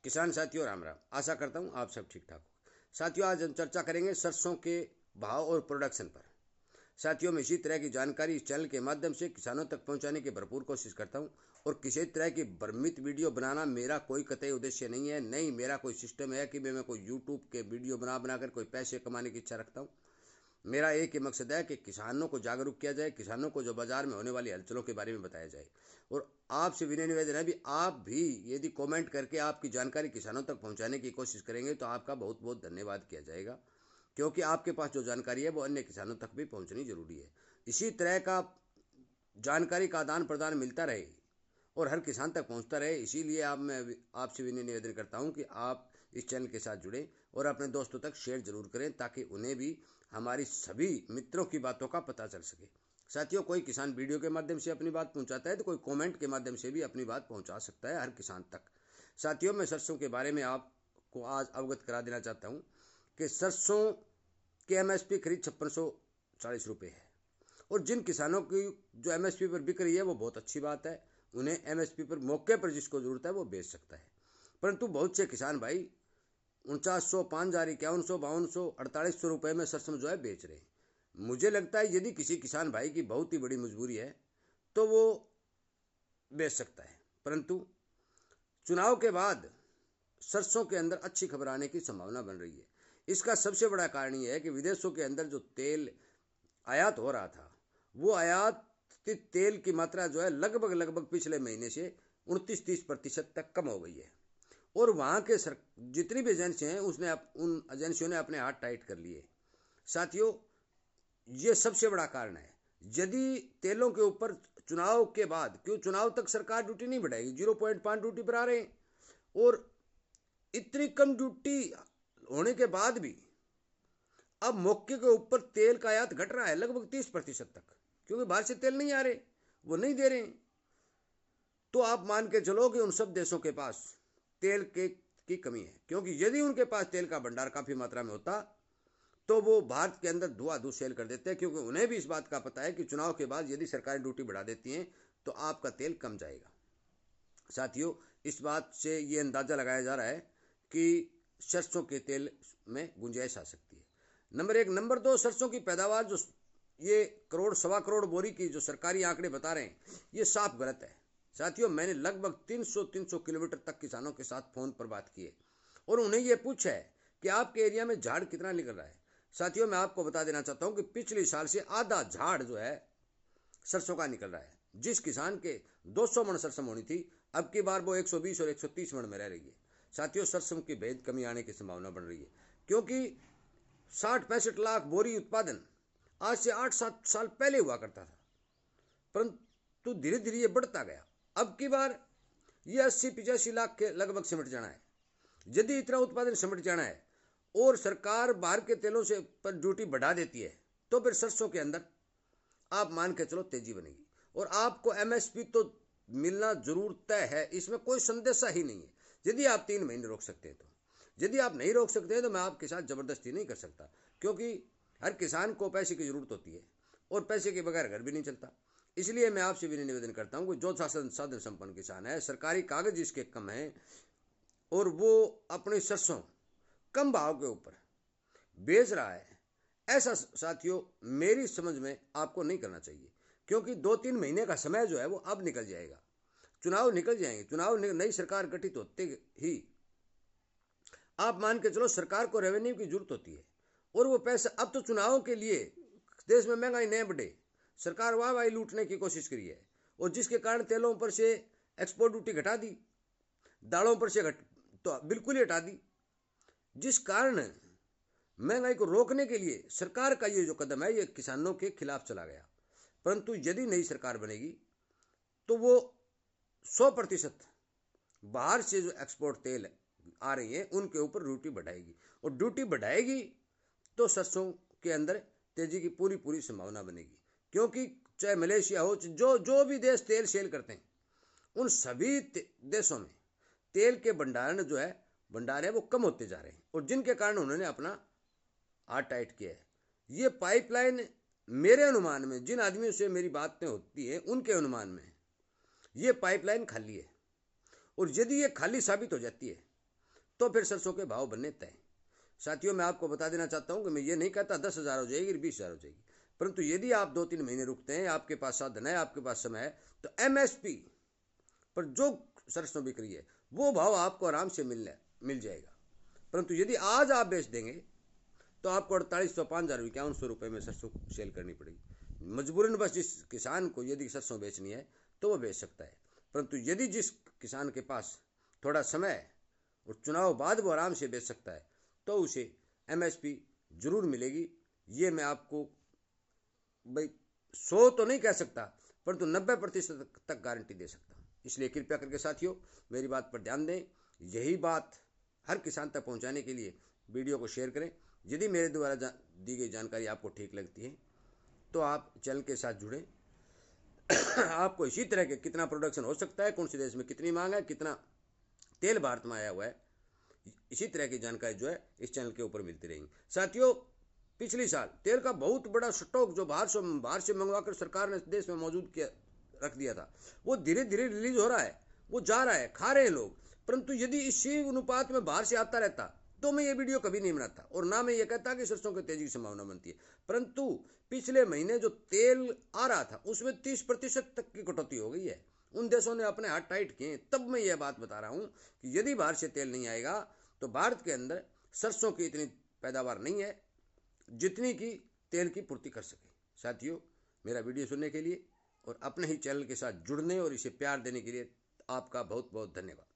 किसान साथियों राम राम। आशा करता हूँ आप सब ठीक ठाक हो। साथियों आज हम चर्चा करेंगे सरसों के भाव और प्रोडक्शन पर। साथियों मैं इसी तरह की जानकारी इस चैनल के माध्यम से किसानों तक पहुंचाने की भरपूर कोशिश करता हूं और किसी तरह की भ्रमित वीडियो बनाना मेरा कोई कतई उद्देश्य नहीं है। नहीं मेरा कोई सिस्टम है कि मैं कोई यूट्यूब के वीडियो बनाकर कोई पैसे कमाने की इच्छा रखता हूँ। मेरा एक ही मकसद है कि किसानों को जागरूक किया जाए, किसानों को जो बाजार में होने वाली हलचलों के बारे में बताया जाए। और आपसे विनय निवेदन है भी आप भी यदि कमेंट करके आपकी जानकारी किसानों तक पहुंचाने की कोशिश करेंगे तो आपका बहुत बहुत धन्यवाद किया जाएगा, क्योंकि आपके पास जो जानकारी है वो अन्य किसानों तक भी पहुंचनी जरूरी है। इसी तरह का जानकारी का आदान प्रदान मिलता रहे और हर किसान तक पहुंचता रहे, इसीलिए मैं आपसे विनय निवेदन करता हूं कि आप इस चैनल के साथ जुड़ें और अपने दोस्तों तक शेयर जरूर करें ताकि उन्हें भी हमारी सभी मित्रों की बातों का पता चल सके। साथियों कोई किसान वीडियो के माध्यम से अपनी बात पहुंचाता है तो कोई कमेंट के माध्यम से भी अपनी बात पहुंचा सकता है हर किसान तक। साथियों मैं सरसों के बारे में आपको आज अवगत करा देना चाहता हूं कि सरसों की एमएसपी खरीद 5640 रुपये है और जिन किसानों की जो एमएसपी पर बिक रही है वो बहुत अच्छी बात है। उन्हें एमएसपी पर मौके पर जिसको जरूरत है वो बेच सकता है। परंतु बहुत से किसान भाई 4900, 5000, 5100, 5200, 4800 रुपये में सरसों जो है बेच रहे हैं। मुझे लगता है यदि किसी किसान भाई की बहुत ही बड़ी मजबूरी है तो वो बेच सकता है, परंतु चुनाव के बाद सरसों के अंदर अच्छी खबर आने की संभावना बन रही है। इसका सबसे बड़ा कारण यह है कि विदेशों के अंदर जो तेल आयात हो रहा था वो आयातित तेल की मात्रा जो है लगभग पिछले महीने से 29-30% तक कम हो गई है और वहाँ के जितनी भी एजेंसी हैं उन एजेंसियों ने अपने हाथ टाइट कर लिए। साथियों ये सबसे बड़ा कारण है। यदि तेलों के ऊपर चुनाव के बाद, क्यों चुनाव तक सरकार ड्यूटी नहीं बढ़ाएगी, 0.5 ड्यूटी पर आ रहे हैं और इतनी कम ड्यूटी होने के बाद भी अब मौके के ऊपर तेल का आयात घट रहा है लगभग 30% तक, क्योंकि बाहर से तेल नहीं आ रहे, वो नहीं दे रहे। तो आप मान के चलो कि उन सब देशों के पास तेल की कमी है, क्योंकि यदि उनके पास तेल का भंडार काफ़ी मात्रा में होता तो वो भारत के अंदर धुआंधू सेल कर देते हैं, क्योंकि उन्हें भी इस बात का पता है कि चुनाव के बाद यदि सरकारी ड्यूटी बढ़ा देती हैं तो आपका तेल कम जाएगा। साथियों इस बात से ये अंदाज़ा लगाया जा रहा है कि सरसों के तेल में गुंजाइश आ सकती है। नंबर 1। नंबर 2, सरसों की पैदावार जो ये करोड़ सवा करोड़ बोरी की जो सरकारी आंकड़े बता रहे हैं ये साफ गलत है। साथियों मैंने लगभग 300 किलोमीटर तक किसानों के साथ फ़ोन पर बात की है और उन्हें यह पूछा है कि आपके एरिया में झाड़ कितना निकल रहा है। साथियों मैं आपको बता देना चाहता हूं कि पिछले साल से आधा झाड़ जो है सरसों का निकल रहा है। जिस किसान के 200 मन सरसों होनी थी अब की बार वो 120 और 130 मन में रह रही है। साथियों सरसों की बेहद कमी आने की संभावना बन रही है, क्योंकि 60-65 लाख बोरी उत्पादन आज से 8-7 साल पहले हुआ करता था, परंतु धीरे धीरे ये बढ़ता गया। अब की बार ये 80-85 लाख के लगभग सिमट जाना है। यदि इतना उत्पादन सिमट जाना है और सरकार बाहर के तेलों से पर ड्यूटी बढ़ा देती है तो फिर सरसों के अंदर आप मान के चलो तेजी बनेगी और आपको एमएसपी तो मिलना जरूर तय है, इसमें कोई संदेशा ही नहीं है। यदि आप 3 महीने रोक सकते हैं तो, यदि आप नहीं रोक सकते हैं तो मैं आपके साथ ज़बरदस्ती नहीं कर सकता, क्योंकि हर किसान को पैसे की ज़रूरत होती है और पैसे के बगैर घर भी नहीं चलता। इसलिए मैं आपसे भी निवेदन करता हूँ कि जो साधन संपन्न किसान है, सरकारी कागज जिसके कम है और वो अपनी सरसों कम भाव के ऊपर बेच रहा है, ऐसा साथियों मेरी समझ में आपको नहीं करना चाहिए, क्योंकि 2-3 महीने का समय जो है वो अब निकल जाएगा। चुनाव निकल जाएंगे, नई सरकार गठित होते ही आप मान के चलो सरकार को रेवेन्यू की जरूरत होती है और वो पैसा अब तो चुनावों के लिए देश में महंगाई नहीं बढ़े, सरकार वाह लूटने की कोशिश करी है और जिसके कारण तेलों पर से एक्सपोर्ट ड्यूटी घटा दी, दालों पर से तो बिल्कुल ही हटा दी, जिस कारण महंगाई को रोकने के लिए सरकार का ये जो कदम है ये किसानों के खिलाफ चला गया। परंतु यदि नई सरकार बनेगी तो वो 100% बाहर से जो एक्सपोर्ट तेल आ रही है उनके ऊपर ड्यूटी बढ़ाएगी और ड्यूटी बढ़ाएगी तो सरसों के अंदर तेजी की पूरी संभावना बनेगी, क्योंकि चाहे मलेशिया हो, जो भी देश तेल सेल करते हैं उन सभी देशों में तेल के भंडार है वो कम होते जा रहे हैं और जिनके कारण उन्होंने अपना हाथ टाइट किया है। ये पाइपलाइन मेरे अनुमान में, जिन आदमियों से मेरी बातें होती हैं उनके अनुमान में ये पाइपलाइन खाली है और यदि ये खाली साबित हो जाती है तो फिर सरसों के भाव बनने तय। साथियों, मैं आपको बता देना चाहता हूं कि मैं ये नहीं कहता 10,000 हो जाएगी 20,000 हो जाएगी, परंतु यदि आप 2-3 महीने रुकते हैं, आपके पास साधन है, आपके पास समय है, तो MSP पर जो सरसों बिक रही है वो भाव आपको आराम से मिल जाएगा। परंतु यदि आज आप बेच देंगे तो आपको 4800, 5,000, 5100 रुपये में सरसों सेल करनी पड़ेगी। मजबूरन बस जिस किसान को यदि सरसों बेचनी है तो वो बेच सकता है, परंतु यदि जिस किसान के पास थोड़ा समय है और चुनाव बाद वो आराम से बेच सकता है तो उसे MSP जरूर मिलेगी। ये मैं आपको भाई 100 तो नहीं कह सकता, परंतु 90% तक गारंटी दे सकता हूँ। इसलिए कृपया करके साथियों मेरी बात पर ध्यान दें। यही बात हर किसान तक पहुँचाने के लिए वीडियो को शेयर करें। यदि मेरे द्वारा दी गई जानकारी आपको ठीक लगती है तो आप चैनल के साथ जुड़ें। आपको इसी तरह के कितना प्रोडक्शन हो सकता है, कौन से देश में कितनी मांग है, कितना तेल भारत में आया हुआ है, इसी तरह की जानकारी जो है इस चैनल के ऊपर मिलती रहेंगी। साथियों, पिछले साल तेल का बहुत बड़ा स्टॉक जो बाहर से मंगवाकर सरकार ने देश में मौजूद किया रख दिया था, वो धीरे धीरे रिलीज हो रहा है, वो जा रहा है, खा रहे हैं लोग। परंतु यदि इसी अनुपात में बाहर से आता रहता तो मैं ये वीडियो कभी नहीं बनाता और ना मैं ये कहता कि सरसों की तेजी की संभावना बनती है। परंतु पिछले महीने जो तेल आ रहा था उसमें 30% तक की कटौती हो गई है। उन देशों ने अपने हाथ टाइट किए, तब मैं ये बात बता रहा हूँ कि यदि बाहर से तेल नहीं आएगा तो भारत के अंदर सरसों की इतनी पैदावार नहीं है जितनी की तेल की पूर्ति कर सके। साथियों, मेरा वीडियो सुनने के लिए और अपने ही चैनल के साथ जुड़ने और इसे प्यार देने के लिए आपका बहुत बहुत धन्यवाद।